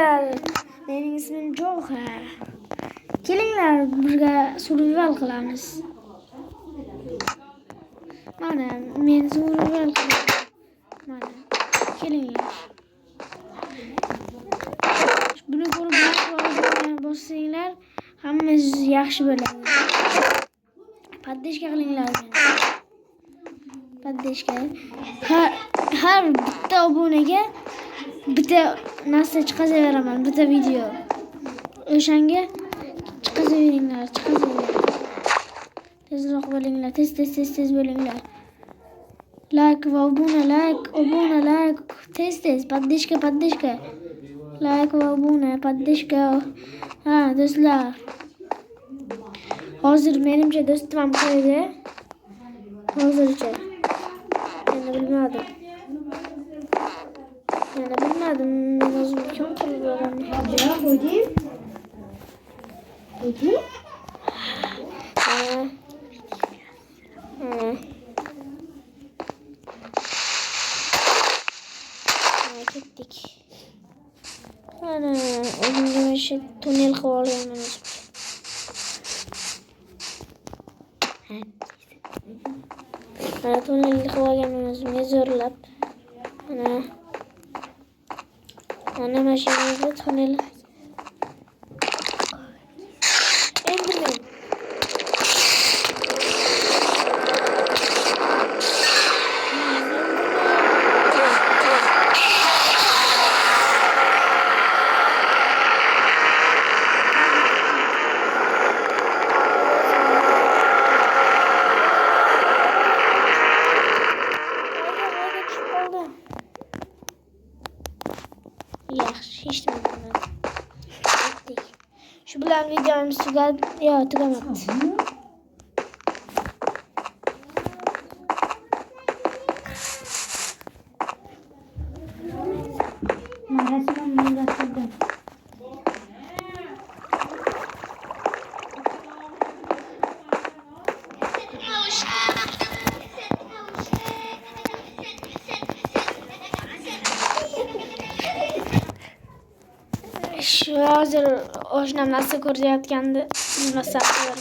do'stlar, mening ismim Jawhar. Kelinglar birga survival qilamiz. Mana men survival qilaman. Mana kelinglar. Buni ko'rib bossanglar, hammangiz yaxshi bo'ladi. Paddeshka qilinglar. Paddeshka. Har bitta obunaga bitta narsa chiqazaveraman, bitta video. O'shanga chiqazaveringlar. Tezroq bo'linglar, tez bo'linglar. Like va obuna, tez, paddeshka. Like va obuna, paddeshka. Ha, do'stlar. Hozir menimcha do'stim ham qo'ydi. Hozircha. Endi bilmadim. Men o'zim kim qilib o'raman. Ya qo'yding? Ketdik. Ana, o'zimga shu tunnel qilib olganman. Mana tunnel qilib olganman o'zimga zo'rlab. Ana mashinada tunnel. Enderman. Yaxshi, hech nima bo'lmadi. Shu bilan videomiz tugadi. Tugamadi. Shu hozir oshnam narsa ko'rayotgandi, narsa qilib.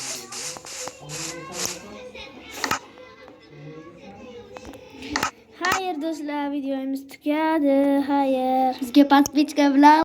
Xayr do'stlar, videomiz tugadi. Xayr. Bizga podpiska bilan